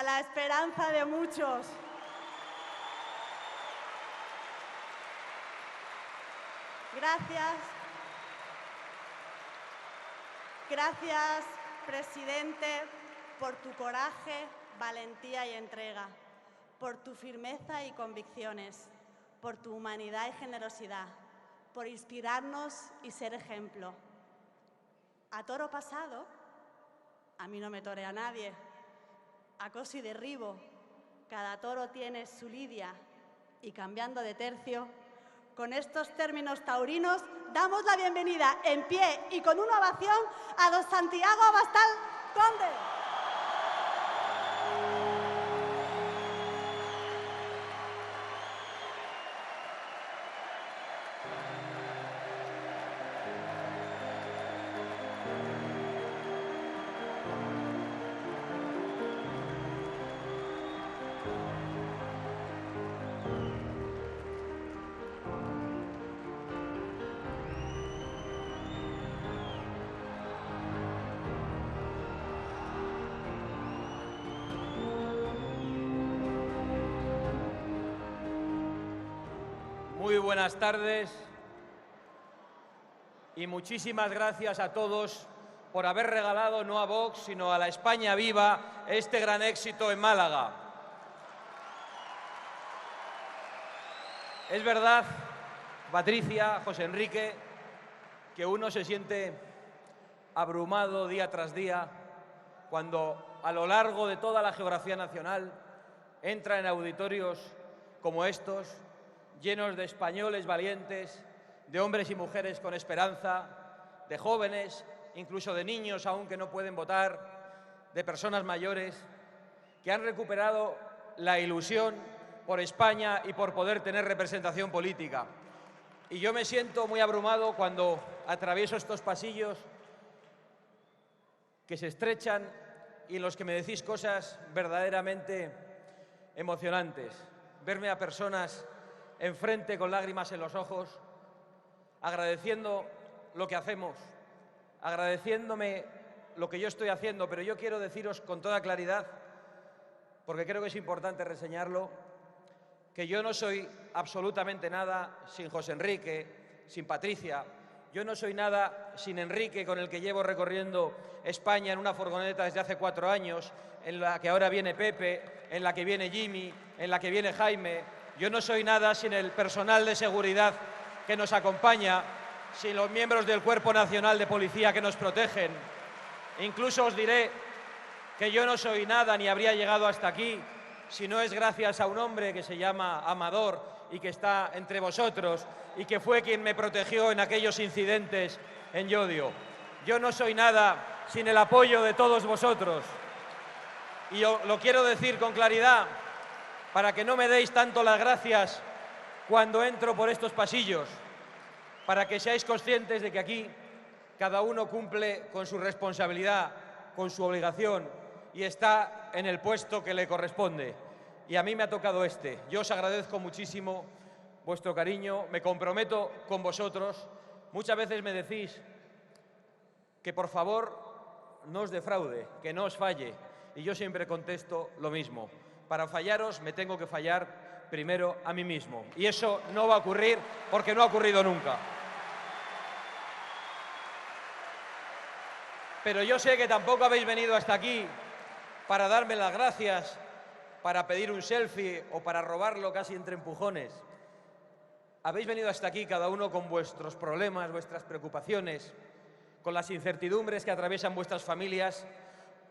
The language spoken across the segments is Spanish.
para la esperanza de muchos. Gracias. Gracias, presidente, por tu coraje, valentía y entrega, por tu firmeza y convicciones, por tu humanidad y generosidad, por inspirarnos y ser ejemplo. A toro pasado, a mí no me torea nadie. Acoso y derribo, cada toro tiene su lidia. Y cambiando de tercio, con estos términos taurinos, damos la bienvenida en pie y con una ovación a don Santiago Abastal Conde. Muy buenas tardes y muchísimas gracias a todos por haber regalado no a Vox, sino a la España viva este gran éxito en Málaga. Es verdad, Patricia, José Enrique, que uno se siente abrumado día tras día cuando a lo largo de toda la geografía nacional entra en auditorios como estos, llenos de españoles valientes, de hombres y mujeres con esperanza, de jóvenes, incluso de niños aún que no pueden votar, de personas mayores, que han recuperado la ilusión por España y por poder tener representación política. Y yo me siento muy abrumado cuando atravieso estos pasillos que se estrechan y en los que me decís cosas verdaderamente emocionantes. Verme a personas enfrente con lágrimas en los ojos, agradeciendo lo que hacemos, agradeciéndome lo que yo estoy haciendo, pero yo quiero deciros con toda claridad, porque creo que es importante reseñarlo, que yo no soy absolutamente nada sin José Enrique, sin Patricia. Yo no soy nada sin Enrique, con el que llevo recorriendo España en una furgoneta desde hace 4 años, en la que ahora viene Pepe, en la que viene Jimmy, en la que viene Jaime. Yo no soy nada sin el personal de seguridad que nos acompaña, sin los miembros del Cuerpo Nacional de Policía que nos protegen. Incluso os diré que yo no soy nada ni habría llegado hasta aquí si no es gracias a un hombre que se llama Amador y que está entre vosotros y que fue quien me protegió en aquellos incidentes en Llodio. Yo no soy nada sin el apoyo de todos vosotros. Y yo lo quiero decir con claridad, para que no me deis tanto las gracias cuando entro por estos pasillos, para que seáis conscientes de que aquí cada uno cumple con su responsabilidad, con su obligación y está en el puesto que le corresponde. Y a mí me ha tocado este. Yo os agradezco muchísimo vuestro cariño, me comprometo con vosotros. Muchas veces me decís que por favor no os defraude, que no os falle, y yo siempre contesto lo mismo. Para fallaros me tengo que fallar primero a mí mismo. Y eso no va a ocurrir porque no ha ocurrido nunca. Pero yo sé que tampoco habéis venido hasta aquí para darme las gracias, para pedir un selfie o para robarlo casi entre empujones. Habéis venido hasta aquí cada uno con vuestros problemas, vuestras preocupaciones, con las incertidumbres que atraviesan vuestras familias,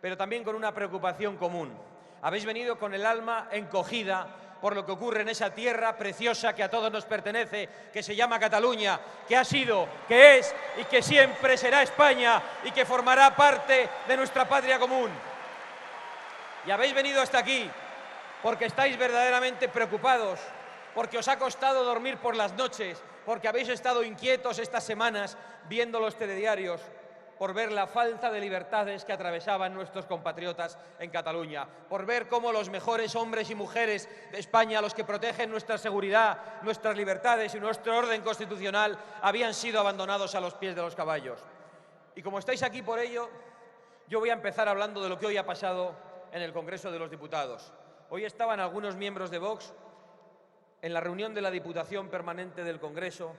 pero también con una preocupación común. Habéis venido con el alma encogida por lo que ocurre en esa tierra preciosa que a todos nos pertenece, que se llama Cataluña, que ha sido, que es y que siempre será España y que formará parte de nuestra patria común. Y habéis venido hasta aquí porque estáis verdaderamente preocupados, porque os ha costado dormir por las noches, porque habéis estado inquietos estas semanas viendo los telediarios, por ver la falta de libertades que atravesaban nuestros compatriotas en Cataluña, por ver cómo los mejores hombres y mujeres de España, los que protegen nuestra seguridad, nuestras libertades y nuestro orden constitucional, habían sido abandonados a los pies de los caballos. Y como estáis aquí por ello, yo voy a empezar hablando de lo que hoy ha pasado en el Congreso de los Diputados. Hoy estaban algunos miembros de Vox en la reunión de la Diputación Permanente del Congreso,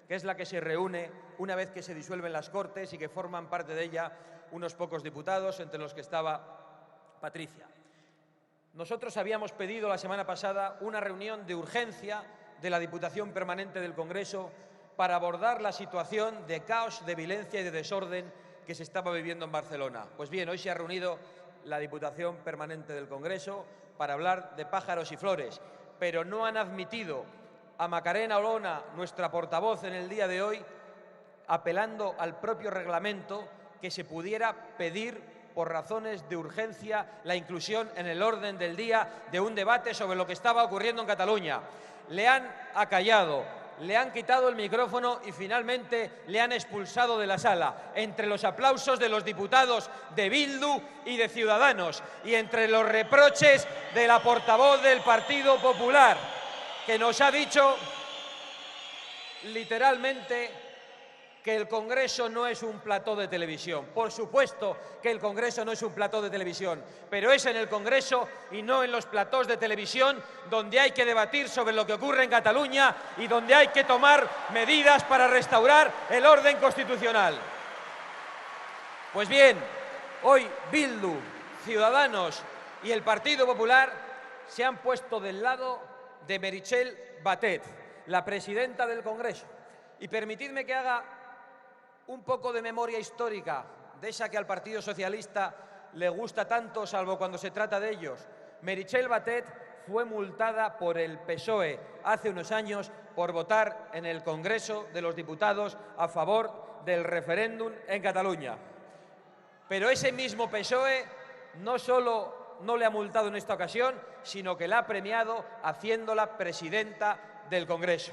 que es la que se reúne una vez que se disuelven las Cortes y que forman parte de ella unos pocos diputados, entre los que estaba Patricia. Nosotros habíamos pedido la semana pasada una reunión de urgencia de la Diputación Permanente del Congreso para abordar la situación de caos, de violencia y de desorden que se estaba viviendo en Barcelona. Pues bien, hoy se ha reunido la Diputación Permanente del Congreso para hablar de pájaros y flores, pero no han admitido a Macarena Olona, nuestra portavoz en el día de hoy, apelando al propio reglamento, que se pudiera pedir por razones de urgencia la inclusión en el orden del día de un debate sobre lo que estaba ocurriendo en Cataluña. Le han acallado, le han quitado el micrófono y finalmente le han expulsado de la sala, entre los aplausos de los diputados de Bildu y de Ciudadanos y entre los reproches de la portavoz del Partido Popular, que nos ha dicho literalmente que el Congreso no es un plató de televisión. Por supuesto que el Congreso no es un plató de televisión, pero es en el Congreso y no en los platós de televisión donde hay que debatir sobre lo que ocurre en Cataluña y donde hay que tomar medidas para restaurar el orden constitucional. Pues bien, hoy Bildu, Ciudadanos y el Partido Popular se han puesto del lado de Meritxell Batet, la presidenta del Congreso. Y permitidme que haga un poco de memoria histórica, de esa que al Partido Socialista le gusta tanto, salvo cuando se trata de ellos. Meritxell Batet fue multada por el PSOE hace unos años por votar en el Congreso de los Diputados a favor del referéndum en Cataluña. Pero ese mismo PSOE no solo no le ha multado en esta ocasión, sino que la ha premiado haciéndola presidenta del Congreso.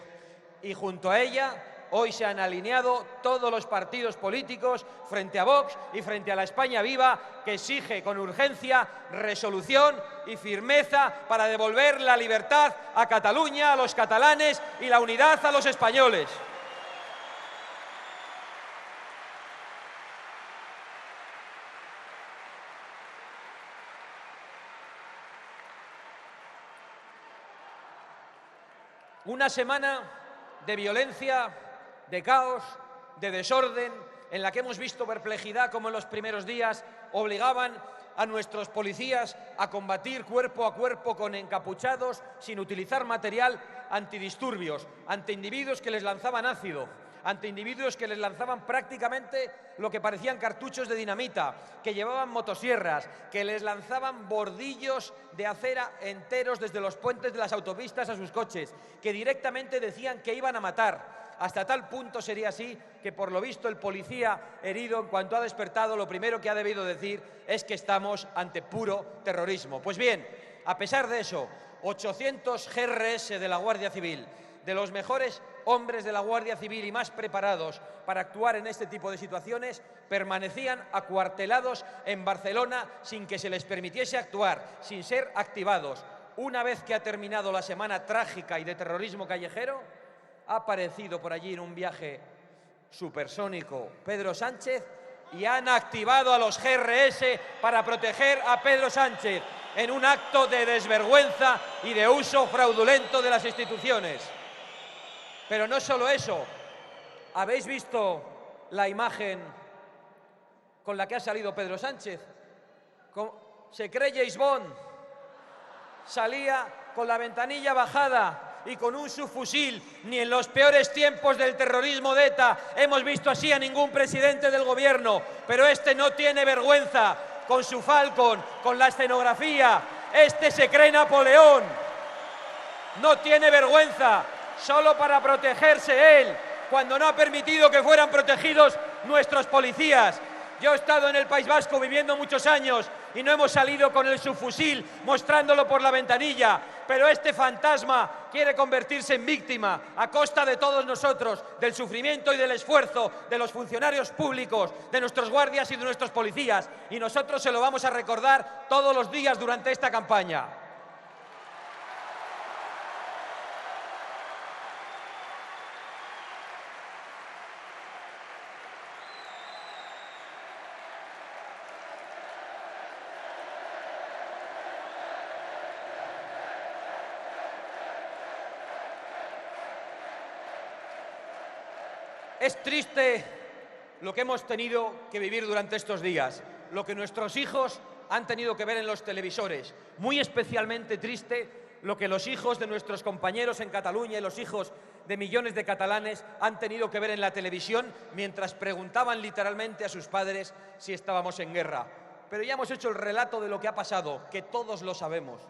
Y junto a ella hoy se han alineado todos los partidos políticos frente a Vox y frente a la España Viva, que exige con urgencia resolución y firmeza para devolver la libertad a Cataluña, a los catalanes y la unidad a los españoles. Una semana de violencia, de caos, de desorden, en la que hemos visto perplejidad como en los primeros días obligaban a nuestros policías a combatir cuerpo a cuerpo con encapuchados sin utilizar material antidisturbios, ante individuos que les lanzaban ácido, ante individuos que les lanzaban prácticamente lo que parecían cartuchos de dinamita, que llevaban motosierras, que les lanzaban bordillos de acera enteros desde los puentes de las autopistas a sus coches, que directamente decían que iban a matar. Hasta tal punto sería así que, por lo visto, el policía herido, en cuanto ha despertado, lo primero que ha debido decir es que estamos ante puro terrorismo. Pues bien, a pesar de eso, 800 GRS de la Guardia Civil, de los mejores hombres de la Guardia Civil y más preparados para actuar en este tipo de situaciones, permanecían acuartelados en Barcelona sin que se les permitiese actuar, sin ser activados. Una vez que ha terminado la semana trágica y de terrorismo callejero, ha aparecido por allí en un viaje supersónico Pedro Sánchez y han activado a los GRS para proteger a Pedro Sánchez en un acto de desvergüenza y de uso fraudulento de las instituciones. Pero no solo eso, ¿habéis visto la imagen con la que ha salido Pedro Sánchez? Se cree James Bond, salía con la ventanilla bajada y con un subfusil. Ni en los peores tiempos del terrorismo de ETA hemos visto así a ningún presidente del gobierno, pero este no tiene vergüenza, con su Falcon, con la escenografía. Este se cree Napoleón, no tiene vergüenza, solo para protegerse él, cuando no ha permitido que fueran protegidos nuestros policías. Yo he estado en el País Vasco viviendo muchos años y no hemos salido con el subfusil mostrándolo por la ventanilla, pero este fantasma quiere convertirse en víctima a costa de todos nosotros, del sufrimiento y del esfuerzo de los funcionarios públicos, de nuestros guardias y de nuestros policías, y nosotros se lo vamos a recordar todos los días durante esta campaña. Es triste lo que hemos tenido que vivir durante estos días, lo que nuestros hijos han tenido que ver en los televisores. Muy especialmente triste lo que los hijos de nuestros compañeros en Cataluña y los hijos de millones de catalanes han tenido que ver en la televisión mientras preguntaban literalmente a sus padres si estábamos en guerra. Pero ya hemos hecho el relato de lo que ha pasado, que todos lo sabemos.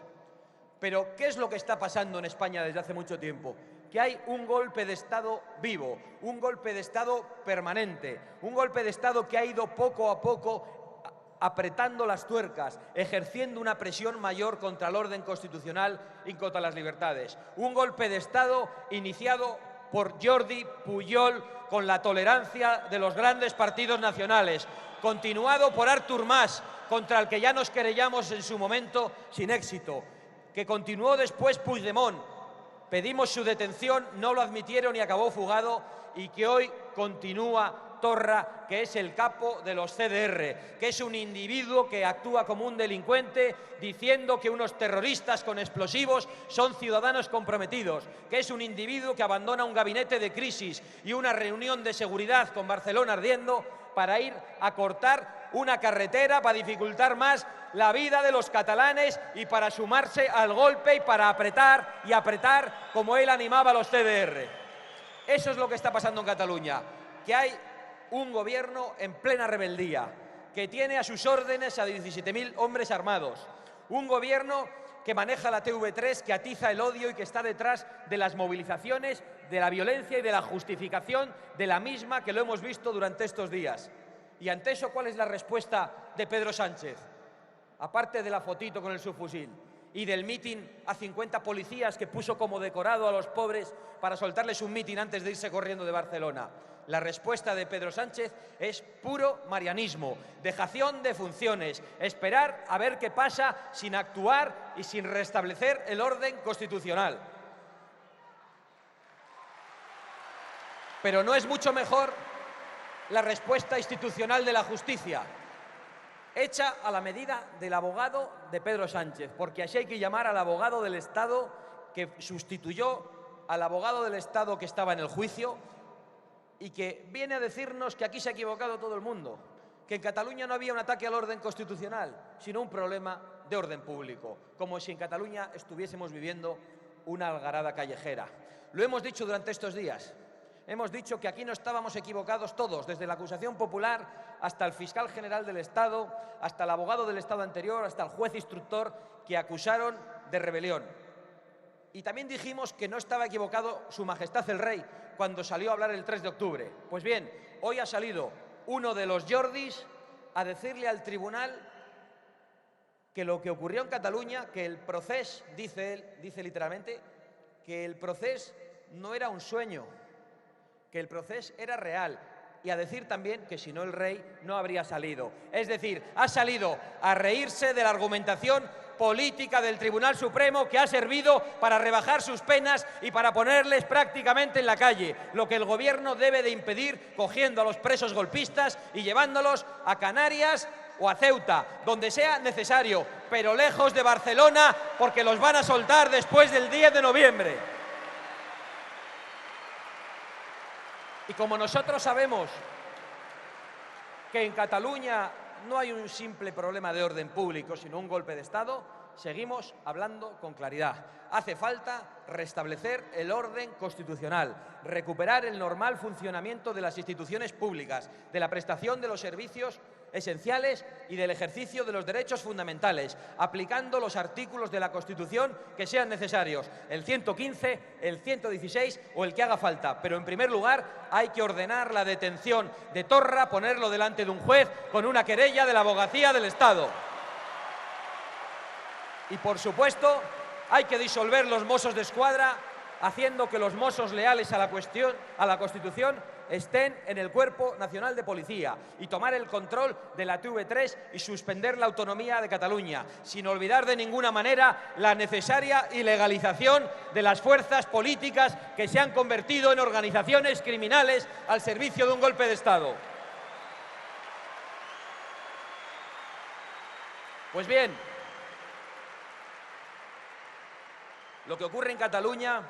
Pero, ¿qué es lo que está pasando en España desde hace mucho tiempo? Que hay un golpe de Estado vivo, un golpe de Estado permanente, un golpe de Estado que ha ido poco a poco apretando las tuercas, ejerciendo una presión mayor contra el orden constitucional y contra las libertades. Un golpe de Estado iniciado por Jordi Pujol con la tolerancia de los grandes partidos nacionales, continuado por Artur Mas, contra el que ya nos querellamos en su momento sin éxito, que continuó después Puigdemont. Pedimos su detención, no lo admitieron y acabó fugado, y que hoy continúa Torra, que es el capo de los CDR, que es un individuo que actúa como un delincuente diciendo que unos terroristas con explosivos son ciudadanos comprometidos, que es un individuo que abandona un gabinete de crisis y una reunión de seguridad con Barcelona ardiendo para ir a cortar una carretera, para dificultar más la vida de los catalanes y para sumarse al golpe y para apretar y apretar como él animaba a los CDR. Eso es lo que está pasando en Cataluña, que hay un gobierno en plena rebeldía, que tiene a sus órdenes a 17.000 hombres armados, un gobierno que maneja la TV3, que atiza el odio y que está detrás de las movilizaciones, de la violencia y de la justificación de la misma, que lo hemos visto durante estos días. Y ante eso, ¿cuál es la respuesta de Pedro Sánchez? Aparte de la fotito con el subfusil y del mitin a 50 policías que puso como decorado a los pobres para soltarles un mitin antes de irse corriendo de Barcelona. La respuesta de Pedro Sánchez es puro marianismo, dejación de funciones, esperar a ver qué pasa sin actuar y sin restablecer el orden constitucional. Pero ¿no es mucho mejor la respuesta institucional de la justicia, hecha a la medida del abogado de Pedro Sánchez? Porque así hay que llamar al abogado del Estado que sustituyó al abogado del Estado que estaba en el juicio y que viene a decirnos que aquí se ha equivocado todo el mundo, que en Cataluña no había un ataque al orden constitucional, sino un problema de orden público, como si en Cataluña estuviésemos viviendo una algarada callejera. Lo hemos dicho durante estos días. Hemos dicho que aquí no estábamos equivocados todos, desde la acusación popular hasta el fiscal general del Estado, hasta el abogado del Estado anterior, hasta el juez instructor que acusaron de rebelión. Y también dijimos que no estaba equivocado Su Majestad el Rey cuando salió a hablar el 3 de octubre. Pues bien, hoy ha salido uno de los Jordis a decirle al tribunal que lo que ocurrió en Cataluña, que el procés, dice él, dice literalmente, que el procés no era un sueño, que el procés era real, y a decir también que si no el rey no habría salido. Es decir, ha salido a reírse de la argumentación política del Tribunal Supremo, que ha servido para rebajar sus penas y para ponerles prácticamente en la calle, lo que el Gobierno debe de impedir cogiendo a los presos golpistas y llevándolos a Canarias o a Ceuta, donde sea necesario, pero lejos de Barcelona, porque los van a soltar después del 10 de noviembre. Y como nosotros sabemos que en Cataluña no hay un simple problema de orden público, sino un golpe de Estado, seguimos hablando con claridad. Hace falta restablecer el orden constitucional, recuperar el normal funcionamiento de las instituciones públicas, de la prestación de los servicios esenciales y del ejercicio de los derechos fundamentales, aplicando los artículos de la Constitución que sean necesarios, el 115, el 116 o el que haga falta. Pero en primer lugar hay que ordenar la detención de Torra, ponerlo delante de un juez con una querella de la Abogacía del Estado. Y por supuesto hay que disolver los Mossos d'Esquadra, haciendo que los Mossos leales a la Constitución estén en el Cuerpo Nacional de Policía, y tomar el control de la TV3 y suspender la autonomía de Cataluña, sin olvidar de ninguna manera la necesaria ilegalización de las fuerzas políticas que se han convertido en organizaciones criminales al servicio de un golpe de Estado. Pues bien, lo que ocurre en Cataluña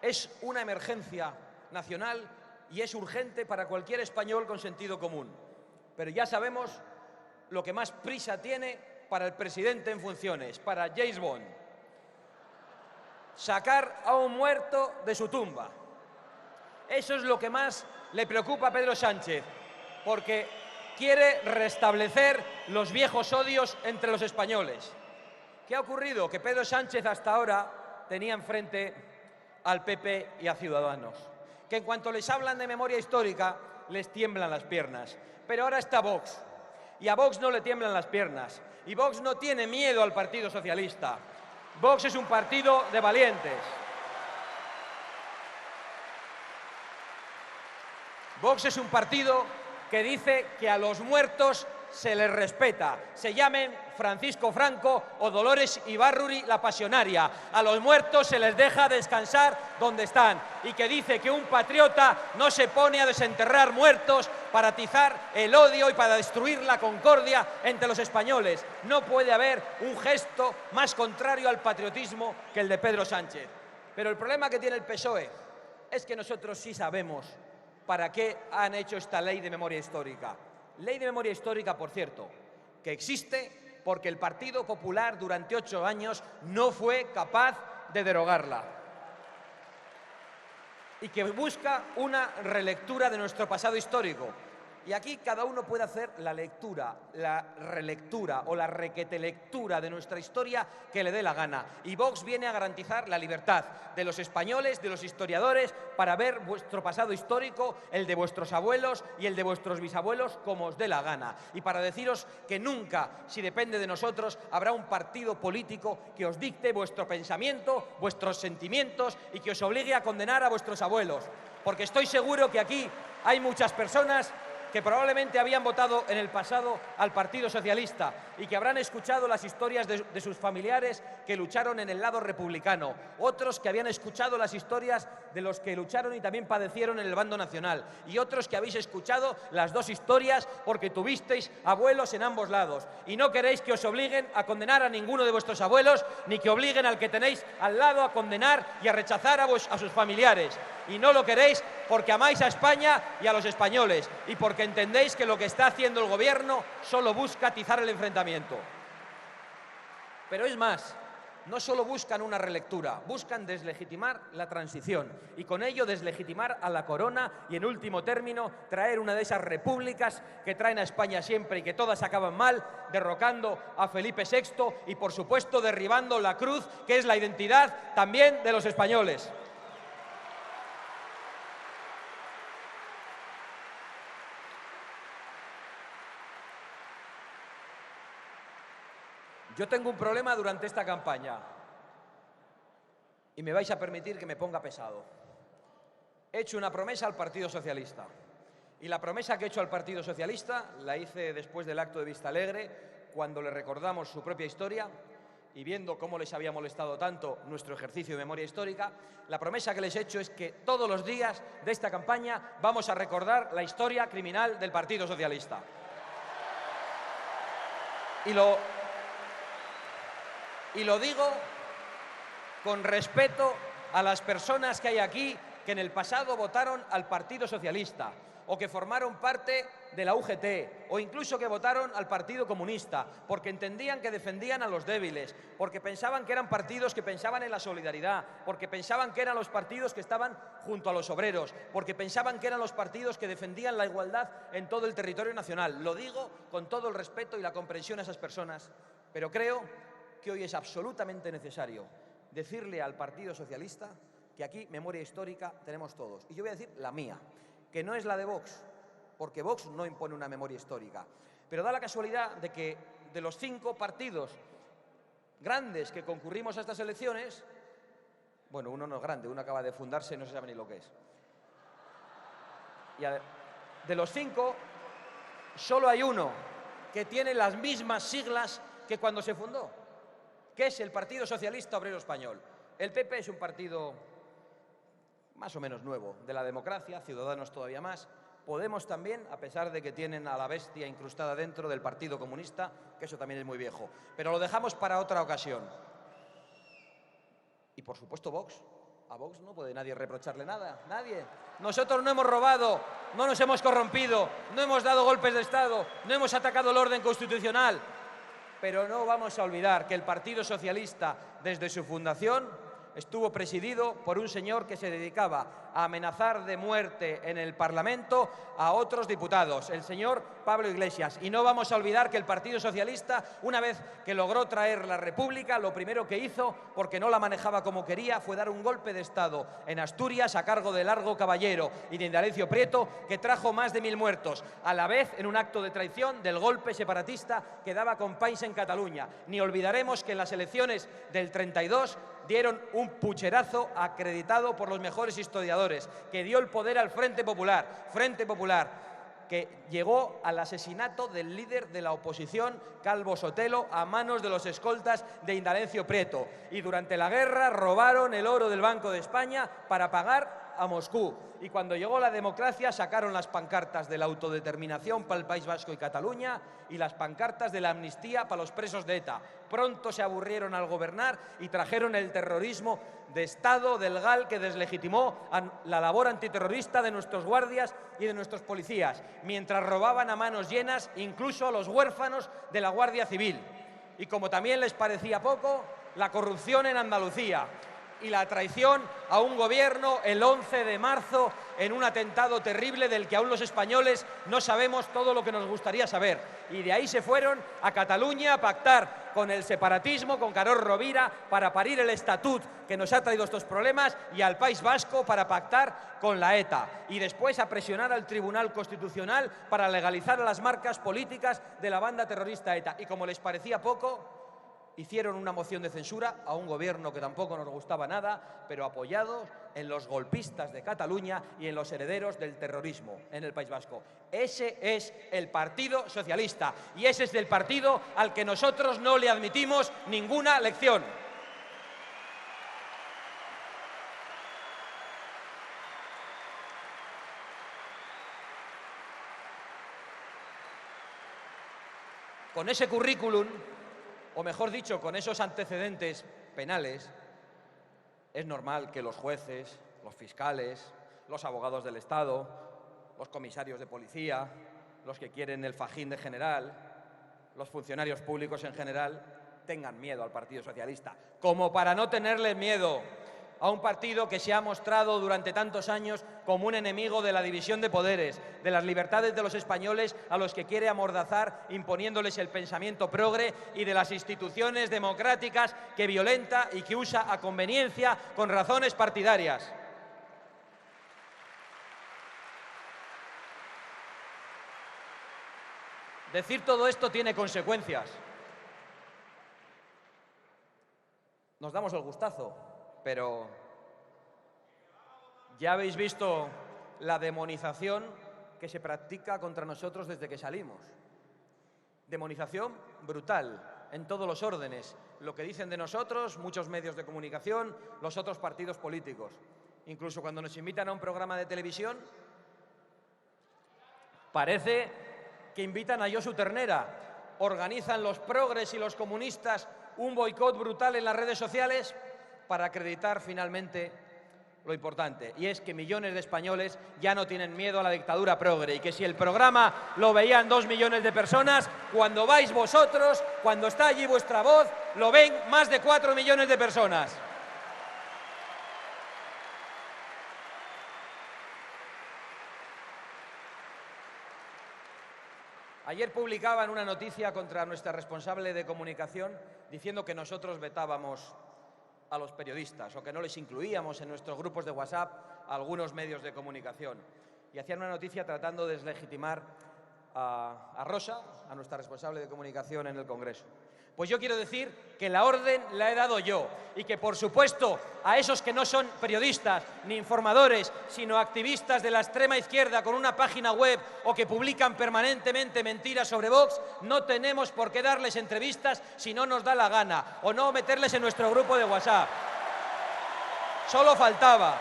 es una emergencia nacional y es urgente para cualquier español con sentido común. Pero ya sabemos lo que más prisa tiene para el presidente en funciones, para James Bond: sacar a un muerto de su tumba. Eso es lo que más le preocupa a Pedro Sánchez, porque quiere restablecer los viejos odios entre los españoles. ¿Qué ha ocurrido? Que Pedro Sánchez hasta ahora tenía enfrente al PP y a Ciudadanos, que en cuanto les hablan de memoria histórica les tiemblan las piernas. Pero ahora está Vox, y a Vox no le tiemblan las piernas, y Vox no tiene miedo al Partido Socialista. Vox es un partido de valientes. Vox es un partido que dice que a los muertos se les respeta, se llamen Francisco Franco o Dolores Ibárruri la Pasionaria. A los muertos se les deja descansar donde están, y que dice que un patriota no se pone a desenterrar muertos para atizar el odio y para destruir la concordia entre los españoles. No puede haber un gesto más contrario al patriotismo que el de Pedro Sánchez. Pero el problema que tiene el PSOE es que nosotros sí sabemos para qué han hecho esta ley de memoria histórica. Ley de memoria histórica, por cierto, que existe porque el Partido Popular durante 8 años no fue capaz de derogarla, y que busca una relectura de nuestro pasado histórico. Y aquí cada uno puede hacer la lectura, la relectura o la requetelectura de nuestra historia que le dé la gana. Y Vox viene a garantizar la libertad de los españoles, de los historiadores, para ver vuestro pasado histórico, el de vuestros abuelos y el de vuestros bisabuelos, como os dé la gana. Y para deciros que nunca, si depende de nosotros, habrá un partido político que os dicte vuestro pensamiento, vuestros sentimientos y que os obligue a condenar a vuestros abuelos. Porque estoy seguro que aquí hay muchas personas que probablemente habían votado en el pasado al Partido Socialista y que habrán escuchado las historias de sus familiares que lucharon en el lado republicano, otros que habían escuchado las historias de los que lucharon y también padecieron en el bando nacional, y otros que habéis escuchado las dos historias porque tuvisteis abuelos en ambos lados, y no queréis que os obliguen a condenar a ninguno de vuestros abuelos, ni que obliguen al que tenéis al lado a condenar y a rechazar a sus familiares. Y no lo queréis porque amáis a España y a los españoles, y porque entendéis que lo que está haciendo el Gobierno solo busca atizar el enfrentamiento. Pero es más, no solo buscan una relectura, buscan deslegitimar la transición y con ello deslegitimar a la corona y, en último término, traer una de esas repúblicas que traen a España siempre y que todas acaban mal, derrocando a Felipe VI y, por supuesto, derribando la cruz, que es la identidad también de los españoles. Yo tengo un problema durante esta campaña y me vais a permitir que me ponga pesado. He hecho una promesa al Partido Socialista y la promesa que he hecho al Partido Socialista la hice después del acto de Vistalegre, cuando le recordamos su propia historia y viendo cómo les había molestado tanto nuestro ejercicio de memoria histórica. La promesa que les he hecho es que todos los días de esta campaña vamos a recordar la historia criminal del Partido Socialista. Y lo digo con respeto a las personas que hay aquí que en el pasado votaron al Partido Socialista o que formaron parte de la UGT o incluso que votaron al Partido Comunista porque entendían que defendían a los débiles, porque pensaban que eran partidos que pensaban en la solidaridad, porque pensaban que eran los partidos que estaban junto a los obreros, porque pensaban que eran los partidos que defendían la igualdad en todo el territorio nacional. Lo digo con todo el respeto y la comprensión a esas personas, pero creo que hoy es absolutamente necesario decirle al Partido Socialista que aquí memoria histórica tenemos todos. Y yo voy a decir la mía, que no es la de Vox, porque Vox no impone una memoria histórica. Pero da la casualidad de que de los 5 partidos grandes que concurrimos a estas elecciones, bueno, uno no es grande, uno acaba de fundarse y no se sabe ni lo que es. Y de los 5, solo hay uno que tiene las mismas siglas que cuando se fundó, que es el Partido Socialista Obrero Español. El PP es un partido más o menos nuevo, de la democracia, Ciudadanos todavía más, Podemos también, a pesar de que tienen a la bestia incrustada dentro del Partido Comunista, que eso también es muy viejo. Pero lo dejamos para otra ocasión. Y por supuesto Vox, A Vox no puede nadie reprocharle nada, nadie. Nosotros no hemos robado, no nos hemos corrompido, no hemos dado golpes de Estado, no hemos atacado el orden constitucional. Pero no vamos a olvidar que el Partido Socialista, desde su fundación, estuvo presidido por un señor que se dedicaba a amenazar de muerte en el Parlamento a otros diputados, el señor Pablo Iglesias. Y no vamos a olvidar que el Partido Socialista, una vez que logró traer la República, lo primero que hizo, porque no la manejaba como quería, fue dar un golpe de Estado en Asturias a cargo de Largo Caballero y de Indalecio Prieto, que trajo más de 1000 muertos, a la vez en un acto de traición del golpe separatista que daba Companys en Cataluña. Ni olvidaremos que en las elecciones del 32 dieron un pucherazo acreditado por los mejores historiadores, que dio el poder al Frente Popular, que llegó al asesinato del líder de la oposición, Calvo Sotelo, a manos de los escoltas de Indalecio Prieto. Y durante la guerra robaron el oro del Banco de España para pagar a Moscú. Y cuando llegó la democracia sacaron las pancartas de la autodeterminación para el País Vasco y Cataluña y las pancartas de la amnistía para los presos de ETA. Pronto se aburrieron al gobernar y trajeron el terrorismo de Estado del GAL, que deslegitimó la labor antiterrorista de nuestros guardias y de nuestros policías, mientras robaban a manos llenas incluso a los huérfanos de la Guardia Civil. Y como también les parecía poco, la corrupción en Andalucía y la traición a un gobierno el 11 de marzo en un atentado terrible del que aún los españoles no sabemos todo lo que nos gustaría saber. Y de ahí se fueron a Cataluña a pactar con el separatismo, con Carod Rovira, para parir el estatut que nos ha traído estos problemas, y al País Vasco para pactar con la ETA. Y después a presionar al Tribunal Constitucional para legalizar las marcas políticas de la banda terrorista ETA. Y como les parecía poco, hicieron una moción de censura a un gobierno que tampoco nos gustaba nada, pero apoyados en los golpistas de Cataluña y en los herederos del terrorismo en el País Vasco. Ese es el Partido Socialista y ese es el partido al que nosotros no le admitimos ninguna lección. Con ese currículum, o mejor dicho, con esos antecedentes penales, es normal que los jueces, los fiscales, los abogados del Estado, los comisarios de policía, los que quieren el fajín de general, los funcionarios públicos en general, tengan miedo al Partido Socialista, como para no tenerle miedo a un partido que se ha mostrado durante tantos años como un enemigo de la división de poderes, de las libertades de los españoles, a los que quiere amordazar imponiéndoles el pensamiento progre, y de las instituciones democráticas que violenta y que usa a conveniencia con razones partidarias. Decir todo esto tiene consecuencias. Nos damos el gustazo, pero ya habéis visto la demonización que se practica contra nosotros desde que salimos. Demonización brutal, en todos los órdenes. Lo que dicen de nosotros, muchos medios de comunicación, los otros partidos políticos. Incluso cuando nos invitan a un programa de televisión, parece que invitan a Josu Ternera. Organizan los progres y los comunistas un boicot brutal en las redes sociales para acreditar finalmente lo importante, y es que millones de españoles ya no tienen miedo a la dictadura progre, y que si el programa lo veían 2 millones de personas, cuando vais vosotros, cuando está allí vuestra voz, lo ven más de 4 millones de personas. Ayer publicaban una noticia contra nuestra responsable de comunicación diciendo que nosotros vetábamos a los periodistas o que no les incluíamos en nuestros grupos de WhatsApp a algunos medios de comunicación. Y hacían una noticia tratando de deslegitimar a Rosa, a nuestra responsable de comunicación en el Congreso. Pues yo quiero decir que la orden la he dado yo y que, por supuesto, a esos que no son periodistas ni informadores, sino activistas de la extrema izquierda con una página web o que publican permanentemente mentiras sobre Vox, no tenemos por qué darles entrevistas si no nos da la gana, o no meterles en nuestro grupo de WhatsApp. Solo faltaba.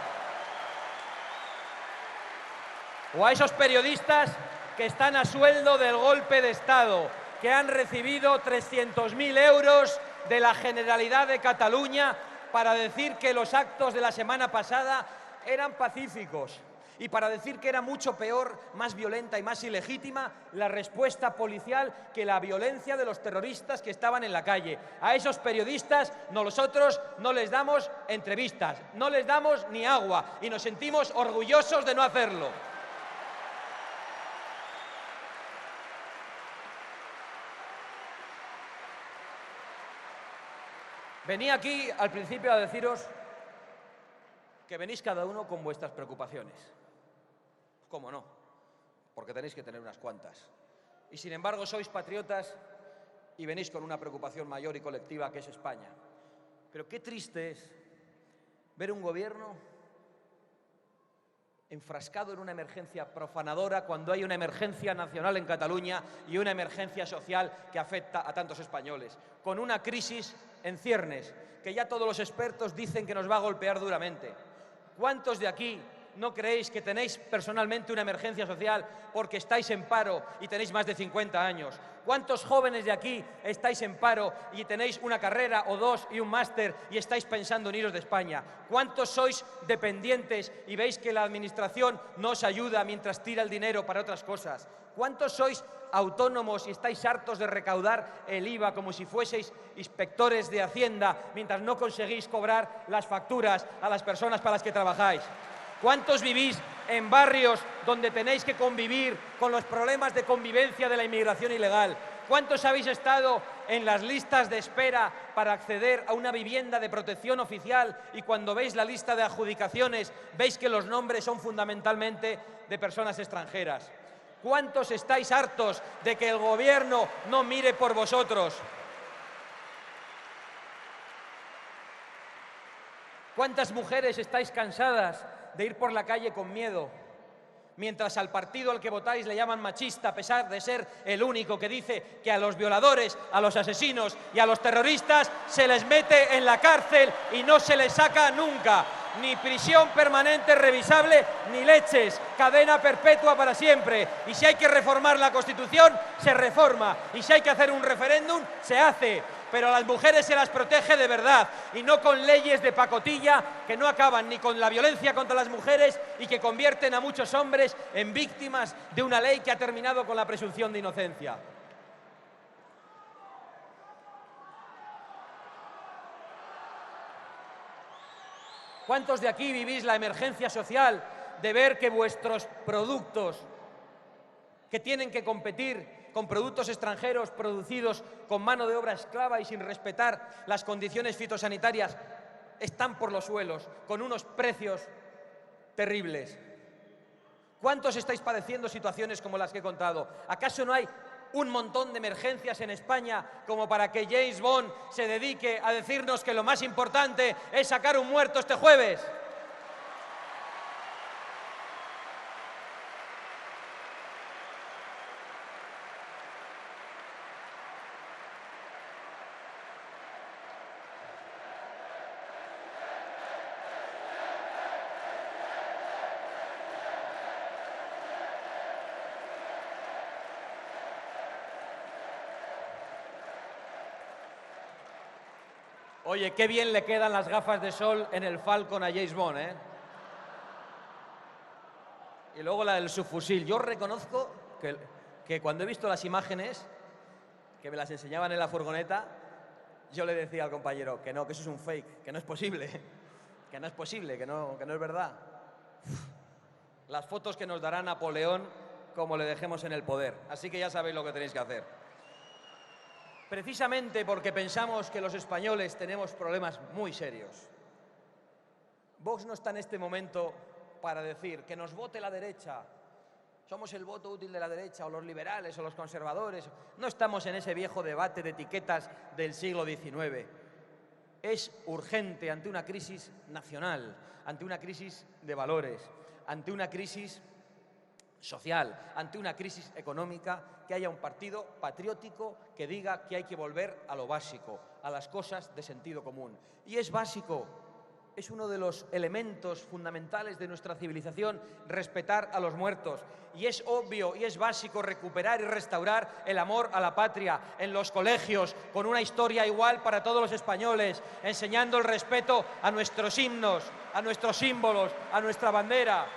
O a esos periodistas que están a sueldo del golpe de Estado, que han recibido 300.000 euros de la Generalidad de Cataluña para decir que los actos de la semana pasada eran pacíficos y para decir que era mucho peor, más violenta y más ilegítima la respuesta policial que la violencia de los terroristas que estaban en la calle. A esos periodistas nosotros no les damos entrevistas, no les damos ni agua y nos sentimos orgullosos de no hacerlo. Venía aquí al principio a deciros que venís cada uno con vuestras preocupaciones. ¿Cómo no? Porque tenéis que tener unas cuantas. Y sin embargo sois patriotas y venís con una preocupación mayor y colectiva que es España. Pero qué triste es ver un gobierno enfrascado en una emergencia profanadora cuando hay una emergencia nacional en Cataluña y una emergencia social que afecta a tantos españoles, con una crisis en ciernes que ya todos los expertos dicen que nos va a golpear duramente. ¿Cuántos de aquí no creéis que tenéis personalmente una emergencia social porque estáis en paro y tenéis más de 50 años? ¿Cuántos jóvenes de aquí estáis en paro y tenéis una carrera o dos y un máster y estáis pensando en iros de España? ¿Cuántos sois dependientes y veis que la administración no os ayuda mientras tira el dinero para otras cosas? ¿Cuántos sois autónomos y estáis hartos de recaudar el IVA como si fueseis inspectores de Hacienda mientras no conseguís cobrar las facturas a las personas para las que trabajáis? ¿Cuántos vivís en barrios donde tenéis que convivir con los problemas de convivencia de la inmigración ilegal? ¿Cuántos habéis estado en las listas de espera para acceder a una vivienda de protección oficial y cuando veis la lista de adjudicaciones veis que los nombres son fundamentalmente de personas extranjeras? ¿Cuántos estáis hartos de que el gobierno no mire por vosotros? ¿Cuántas mujeres estáis cansadas de ir por la calle con miedo, mientras al partido al que votáis le llaman machista, a pesar de ser el único que dice que a los violadores, a los asesinos y a los terroristas se les mete en la cárcel y no se les saca nunca? Ni prisión permanente revisable, ni leches, cadena perpetua para siempre. Y si hay que reformar la Constitución, se reforma. Y si hay que hacer un referéndum, se hace. Pero a las mujeres se las protege de verdad y no con leyes de pacotilla que no acaban ni con la violencia contra las mujeres y que convierten a muchos hombres en víctimas de una ley que ha terminado con la presunción de inocencia. ¿Cuántos de aquí vivís la emergencia social de ver que vuestros productos, que tienen que competir con productos extranjeros producidos con mano de obra esclava y sin respetar las condiciones fitosanitarias, están por los suelos, con unos precios terribles? ¿Cuántos estáis padeciendo situaciones como las que he contado? ¿Acaso no hay un montón de emergencias en España como para que James Bond se dedique a decirnos que lo más importante es sacar un muerto este jueves? Oye, qué bien le quedan las gafas de sol en el Falcon a James Bond, ¿eh? Y luego la del subfusil. Yo reconozco que cuando he visto las imágenes, que me las enseñaban en la furgoneta, yo le decía al compañero que no, que eso es un fake, que no es posible, que no es posible, que no es verdad. Las fotos que nos dará Napoleón como le dejemos en el poder. Así que ya sabéis lo que tenéis que hacer. Precisamente porque pensamos que los españoles tenemos problemas muy serios. Vox no está en este momento para decir que nos vote la derecha, somos el voto útil de la derecha, o los liberales, o los conservadores. No estamos en ese viejo debate de etiquetas del siglo XIX. Es urgente ante una crisis nacional, ante una crisis de valores, ante una crisis social, ante una crisis económica, que haya un partido patriótico que diga que hay que volver a lo básico, a las cosas de sentido común. Y es básico es uno de los elementos fundamentales de nuestra civilización, respetar a los muertos. Y es obvio y es básico recuperar y restaurar el amor a la patria en los colegios, con una historia igual para todos los españoles, enseñando el respeto a nuestros himnos, a nuestros símbolos, a nuestra bandera.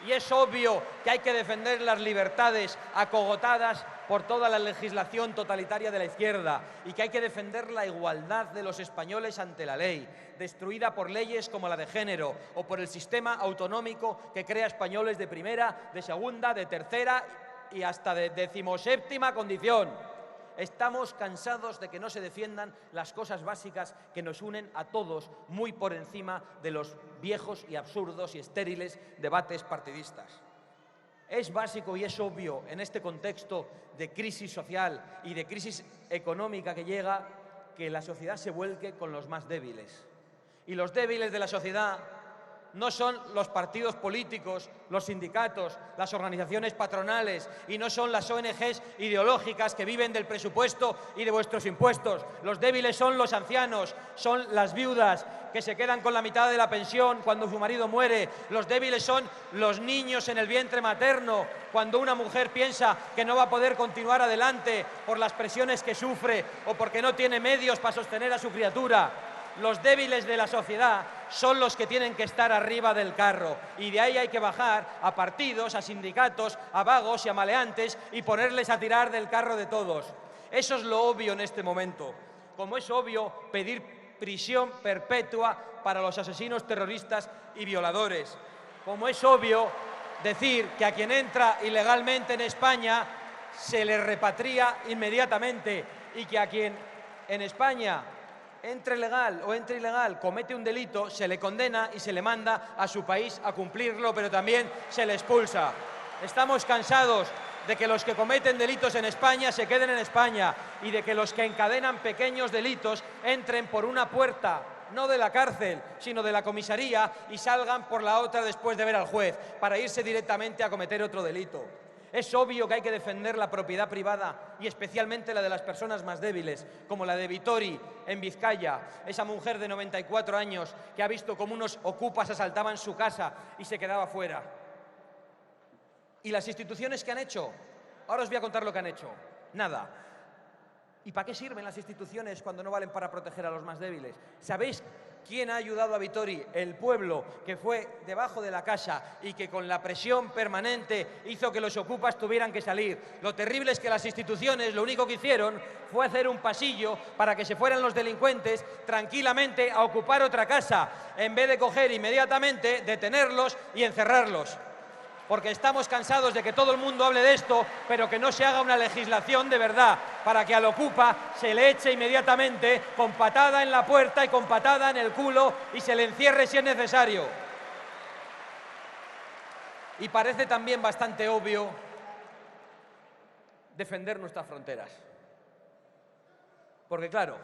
Y es obvio que hay que defender las libertades acogotadas por toda la legislación totalitaria de la izquierda y que hay que defender la igualdad de los españoles ante la ley, destruida por leyes como la de género o por el sistema autonómico que crea españoles de primera, de segunda, de tercera y hasta de 17ª condición. Estamos cansados de que no se defiendan las cosas básicas que nos unen a todos, muy por encima de los viejos y absurdos y estériles debates partidistas. Es básico y es obvio en este contexto de crisis social y de crisis económica que llega, que la sociedad se vuelque con los más débiles. Y los débiles de la sociedad no son los partidos políticos, los sindicatos, las organizaciones patronales y no son las ONGs ideológicas que viven del presupuesto y de vuestros impuestos. Los débiles son los ancianos, son las viudas que se quedan con la mitad de la pensión cuando su marido muere. Los débiles son los niños en el vientre materno, cuando una mujer piensa que no va a poder continuar adelante por las presiones que sufre o porque no tiene medios para sostener a su criatura. Los débiles de la sociedad son los que tienen que estar arriba del carro y de ahí hay que bajar a partidos, a sindicatos, a vagos y a maleantes y ponerles a tirar del carro de todos. Eso es lo obvio en este momento. Como es obvio pedir prisión perpetua para los asesinos terroristas y violadores. Como es obvio decir que a quien entra ilegalmente en España se le repatria inmediatamente y que a quien en España entre legal o entre ilegal, comete un delito, se le condena y se le manda a su país a cumplirlo, pero también se le expulsa. Estamos cansados de que los que cometen delitos en España se queden en España y de que los que encadenan pequeños delitos entren por una puerta, no de la cárcel, sino de la comisaría y salgan por la otra después de ver al juez, para irse directamente a cometer otro delito. Es obvio que hay que defender la propiedad privada y especialmente la de las personas más débiles, como la de Vitori, en Vizcaya, esa mujer de 94 años que ha visto cómo unos ocupas asaltaban su casa y se quedaba fuera. ¿Y las instituciones qué han hecho? Ahora os voy a contar lo que han hecho. Nada. ¿Y para qué sirven las instituciones cuando no valen para proteger a los más débiles? ¿Sabéis quién ha ayudado a Vitori? El pueblo, que fue debajo de la casa y que con la presión permanente hizo que los ocupas tuvieran que salir. Lo terrible es que las instituciones lo único que hicieron fue hacer un pasillo para que se fueran los delincuentes tranquilamente a ocupar otra casa, en vez de coger inmediatamente, detenerlos y encerrarlos. Porque estamos cansados de que todo el mundo hable de esto, pero que no se haga una legislación de verdad, para que al ocupa se le eche inmediatamente con patada en la puerta y con patada en el culo y se le encierre si es necesario. Y parece también bastante obvio defender nuestras fronteras. Porque claro,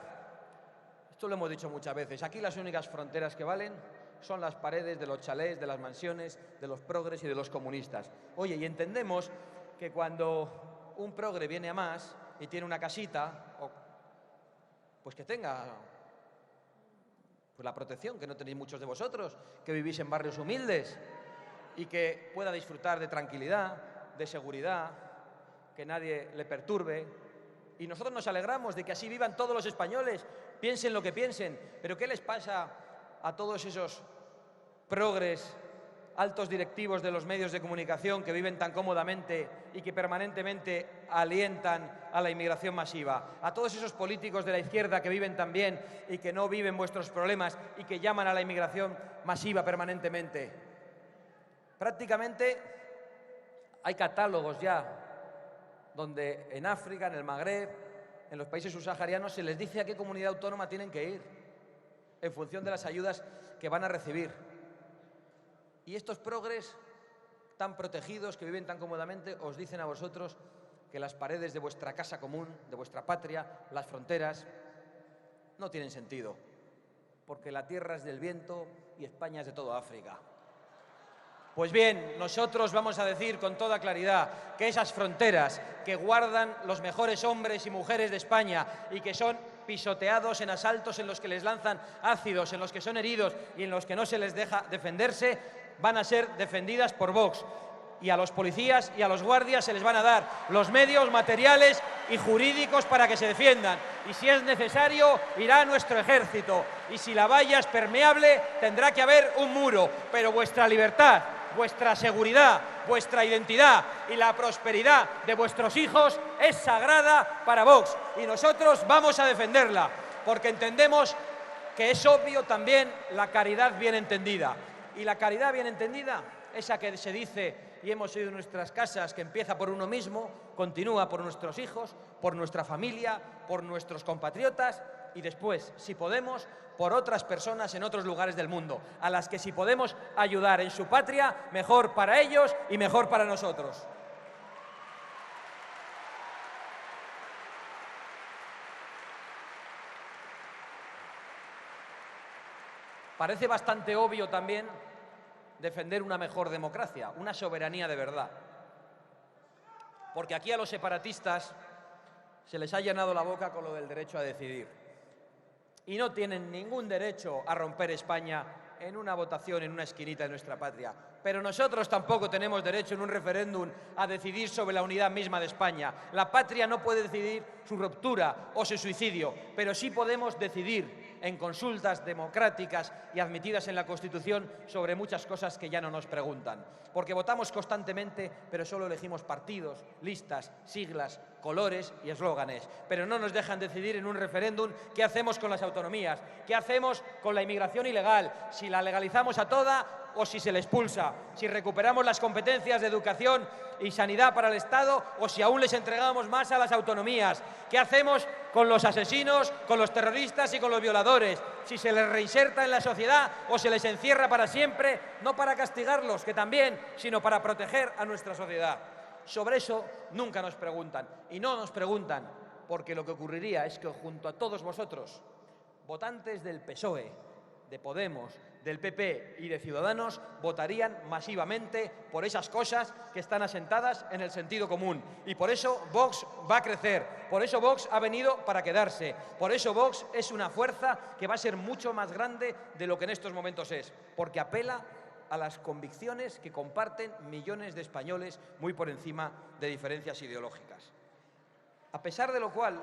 esto lo hemos dicho muchas veces, aquí las únicas fronteras que valen son las paredes de los chalés, de las mansiones, de los progres y de los comunistas. Oye, y entendemos que cuando un progre viene a más y tiene una casita, pues que tenga la protección que no tenéis muchos de vosotros, que vivís en barrios humildes y que pueda disfrutar de tranquilidad, de seguridad, que nadie le perturbe. Y nosotros nos alegramos de que así vivan todos los españoles, piensen lo que piensen, pero ¿qué les pasa a todos esos progres, altos directivos de los medios de comunicación que viven tan cómodamente y que permanentemente alientan a la inmigración masiva? A todos esos políticos de la izquierda que viven tan bien y que no viven vuestros problemas y que llaman a la inmigración masiva permanentemente. Prácticamente hay catálogos ya donde en África, en el Magreb, en los países subsaharianos se les dice a qué comunidad autónoma tienen que ir en función de las ayudas que van a recibir. Y estos progres tan protegidos, que viven tan cómodamente, os dicen a vosotros que las paredes de vuestra casa común, de vuestra patria, las fronteras, no tienen sentido, porque la tierra es del viento y España es de toda África. Pues bien, nosotros vamos a decir con toda claridad que esas fronteras que guardan los mejores hombres y mujeres de España y que son pisoteados en asaltos en los que les lanzan ácidos, en los que son heridos y en los que no se les deja defenderse, van a ser defendidas por Vox. Y a los policías y a los guardias se les van a dar los medios materiales y jurídicos para que se defiendan. Y si es necesario, irá nuestro ejército. Y si la valla es permeable, tendrá que haber un muro. Pero vuestra libertad, vuestra seguridad, vuestra identidad y la prosperidad de vuestros hijos es sagrada para Vox. Y nosotros vamos a defenderla, porque entendemos que es obvio también la caridad bien entendida. Y la caridad bien entendida, esa que se dice y hemos oído en nuestras casas, que empieza por uno mismo, continúa por nuestros hijos, por nuestra familia, por nuestros compatriotas y después, si podemos, por otras personas en otros lugares del mundo, a las que si podemos ayudar en su patria, mejor para ellos y mejor para nosotros. Parece bastante obvio también defender una mejor democracia, una soberanía de verdad. Porque aquí a los separatistas se les ha llenado la boca con lo del derecho a decidir. Y no tienen ningún derecho a romper España en una votación en una esquinita de nuestra patria. Pero nosotros tampoco tenemos derecho en un referéndum a decidir sobre la unidad misma de España. La patria no puede decidir su ruptura o su suicidio, pero sí podemos decidir en consultas democráticas y admitidas en la Constitución sobre muchas cosas que ya no nos preguntan. Porque votamos constantemente, pero solo elegimos partidos, listas, siglas, colores y eslóganes. Pero no nos dejan decidir en un referéndum qué hacemos con las autonomías, qué hacemos con la inmigración ilegal, si la legalizamos a toda o si se le expulsa, si recuperamos las competencias de educación y sanidad para el Estado o si aún les entregamos más a las autonomías. ¿Qué hacemos con los asesinos, con los terroristas y con los violadores? Si se les reinserta en la sociedad o se les encierra para siempre, no para castigarlos, que también, sino para proteger a nuestra sociedad. Sobre eso nunca nos preguntan. Y no nos preguntan porque lo que ocurriría es que junto a todos vosotros, votantes del PSOE, de Podemos, del PP y de Ciudadanos, votarían masivamente por esas cosas que están asentadas en el sentido común. Y por eso Vox va a crecer, por eso Vox ha venido para quedarse, por eso Vox es una fuerza que va a ser mucho más grande de lo que en estos momentos es, porque apela a las convicciones que comparten millones de españoles muy por encima de diferencias ideológicas. A pesar de lo cual,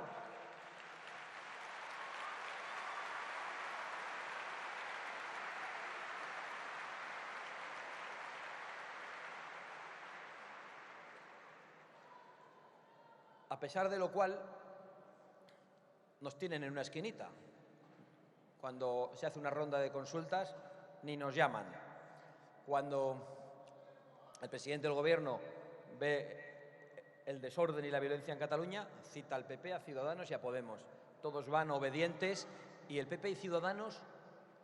nos tienen en una esquinita. Cuando se hace una ronda de consultas, ni nos llaman. Cuando el presidente del Gobierno ve el desorden y la violencia en Cataluña, cita al PP, a Ciudadanos y a Podemos. Todos van obedientes y el PP y Ciudadanos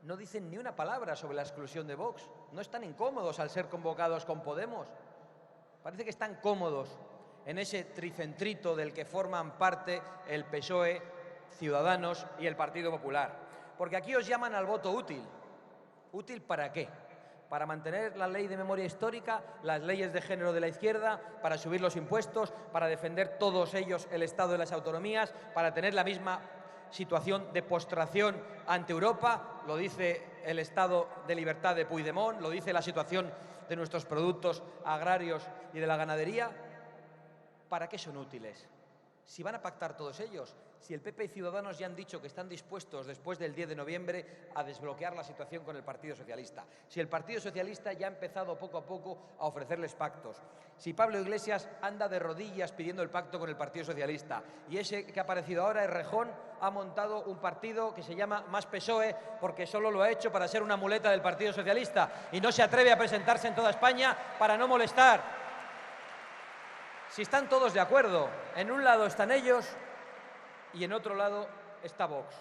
no dicen ni una palabra sobre la exclusión de Vox. No están incómodos al ser convocados con Podemos. Parece que están cómodos en ese tricentrito del que forman parte el PSOE, Ciudadanos y el Partido Popular. Porque aquí os llaman al voto útil. ¿Útil para qué? Para mantener la ley de memoria histórica, las leyes de género de la izquierda, para subir los impuestos, para defender todos ellos el Estado de las autonomías, para tener la misma situación de postración ante Europa, lo dice el estado de libertad de Puigdemont, lo dice la situación de nuestros productos agrarios y de la ganadería. ¿Para qué son útiles? Si van a pactar todos ellos, si el PP y Ciudadanos ya han dicho que están dispuestos después del 10 de noviembre a desbloquear la situación con el Partido Socialista, si el Partido Socialista ya ha empezado poco a poco a ofrecerles pactos, si Pablo Iglesias anda de rodillas pidiendo el pacto con el Partido Socialista y ese que ha aparecido ahora, Errejón, ha montado un partido que se llama Más PSOE porque solo lo ha hecho para ser una muleta del Partido Socialista y no se atreve a presentarse en toda España para no molestar. Si están todos de acuerdo, en un lado están ellos y en otro lado está Vox.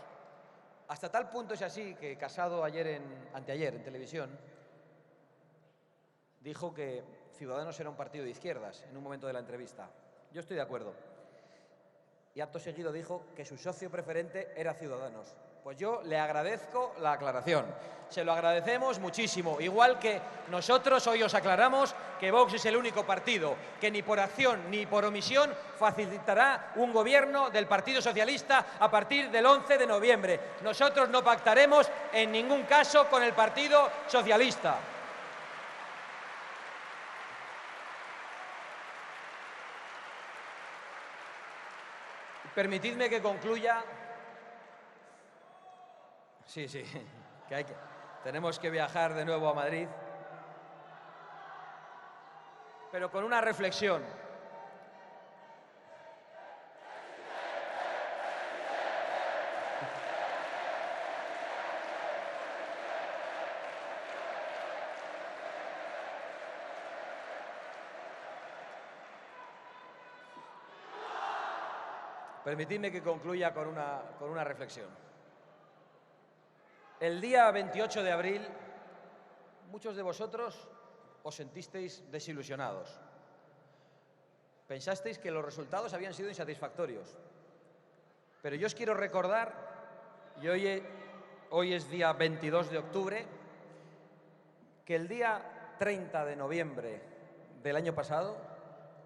Hasta tal punto es así que Casado anteayer en televisión dijo que Ciudadanos era un partido de izquierdas en un momento de la entrevista. Yo estoy de acuerdo. Y acto seguido dijo que su socio preferente era Ciudadanos, Pues yo le agradezco la aclaración. Se lo agradecemos muchísimo. Igual que nosotros hoy os aclaramos que Vox es el único partido que ni por acción ni por omisión facilitará un gobierno del Partido Socialista a partir del 11 de noviembre. Nosotros no pactaremos en ningún caso con el Partido Socialista. Permitidme que concluya. Sí, que tenemos que viajar de nuevo a Madrid, pero con una reflexión. Permitidme que concluya con una reflexión. El día 28 de abril, muchos de vosotros os sentisteis desilusionados. Pensasteis que los resultados habían sido insatisfactorios. Pero yo os quiero recordar, y hoy es día 22 de octubre, que el día 30 de noviembre del año pasado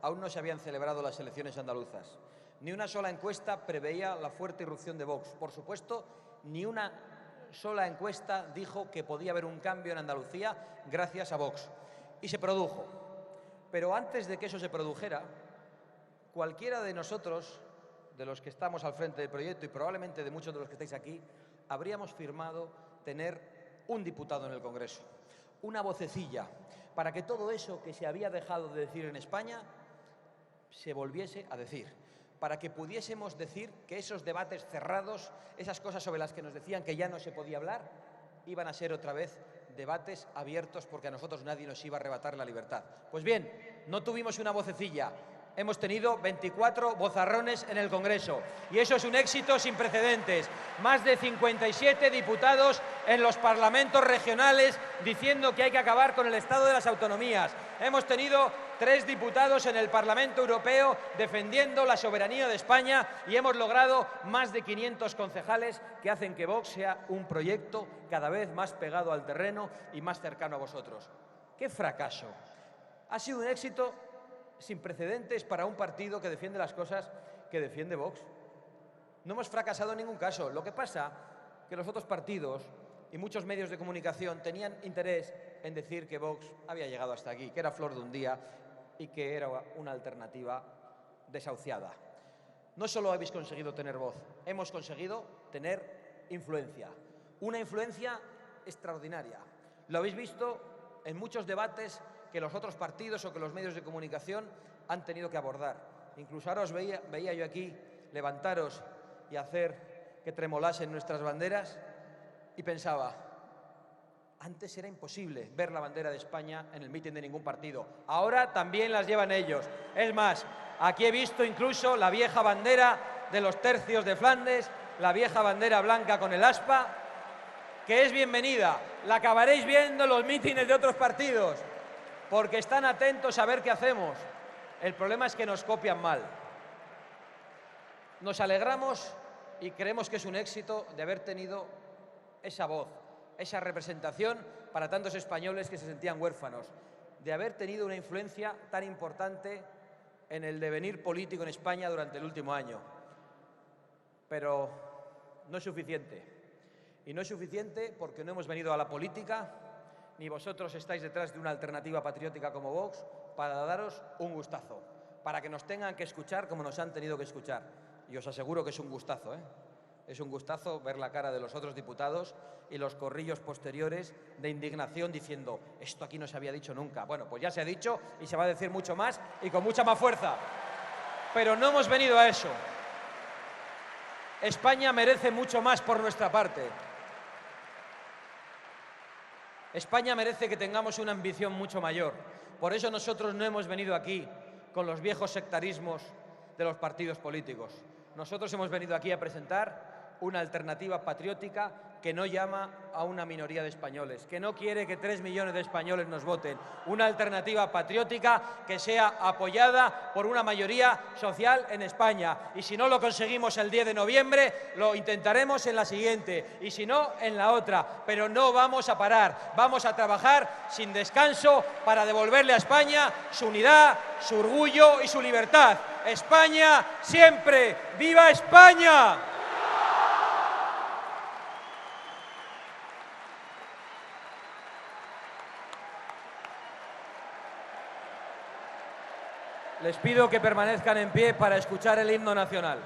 aún no se habían celebrado las elecciones andaluzas. Ni una sola encuesta preveía la fuerte irrupción de Vox. Por supuesto, ni una sola encuesta dijo que podía haber un cambio en Andalucía gracias a Vox. Y se produjo. Pero antes de que eso se produjera, cualquiera de nosotros, de los que estamos al frente del proyecto y probablemente de muchos de los que estáis aquí, habríamos firmado tener un diputado en el Congreso. Una vocecilla para que todo eso que se había dejado de decir en España se volviese a decir. Para que pudiésemos decir que esos debates cerrados, esas cosas sobre las que nos decían que ya no se podía hablar, iban a ser otra vez debates abiertos porque a nosotros nadie nos iba a arrebatar la libertad. Pues bien, no tuvimos una vocecilla, hemos tenido 24 vozarrones en el Congreso y eso es un éxito sin precedentes. Más de 57 diputados en los parlamentos regionales diciendo que hay que acabar con el Estado de las autonomías. Hemos tenido 3 diputados en el Parlamento Europeo defendiendo la soberanía de España y hemos logrado más de 500 concejales que hacen que Vox sea un proyecto cada vez más pegado al terreno y más cercano a vosotros. ¡Qué fracaso! Ha sido un éxito sin precedentes para un partido que defiende las cosas que defiende Vox. No hemos fracasado en ningún caso. Lo que pasa es que los otros partidos y muchos medios de comunicación tenían interés en decir que Vox había llegado hasta aquí, que era flor de un día y que era una alternativa desahuciada. No solo habéis conseguido tener voz, hemos conseguido tener influencia. Una influencia extraordinaria. Lo habéis visto en muchos debates que los otros partidos o que los medios de comunicación han tenido que abordar. Incluso ahora os veía yo aquí levantaros y hacer que tremolasen nuestras banderas y pensaba, antes era imposible ver la bandera de España en el mitin de ningún partido. Ahora también las llevan ellos. Es más, aquí he visto incluso la vieja bandera de los tercios de Flandes, la vieja bandera blanca con el aspa, que es bienvenida. La acabaréis viendo en los mítines de otros partidos, porque están atentos a ver qué hacemos. El problema es que nos copian mal. Nos alegramos y creemos que es un éxito de haber tenido esa voz, esa representación para tantos españoles que se sentían huérfanos, de haber tenido una influencia tan importante en el devenir político en España durante el último año. Pero no es suficiente. Y no es suficiente porque no hemos venido a la política, ni vosotros estáis detrás de una alternativa patriótica como Vox, para daros un gustazo, para que nos tengan que escuchar como nos han tenido que escuchar. Y os aseguro que es un gustazo, ¿eh? Es un gustazo ver la cara de los otros diputados y los corrillos posteriores de indignación diciendo esto aquí no se había dicho nunca. Bueno, pues ya se ha dicho y se va a decir mucho más y con mucha más fuerza. Pero no hemos venido a eso. España merece mucho más por nuestra parte. España merece que tengamos una ambición mucho mayor. Por eso nosotros no hemos venido aquí con los viejos sectarismos de los partidos políticos. Nosotros hemos venido aquí a presentar una alternativa patriótica que no llama a una minoría de españoles, que no quiere que 3 millones de españoles nos voten. Una alternativa patriótica que sea apoyada por una mayoría social en España. Y si no lo conseguimos el 10 de noviembre, lo intentaremos en la siguiente, y si no, en la otra. Pero no vamos a parar, vamos a trabajar sin descanso para devolverle a España su unidad, su orgullo y su libertad. ¡España siempre! ¡Viva España! Les pido que permanezcan en pie para escuchar el himno nacional.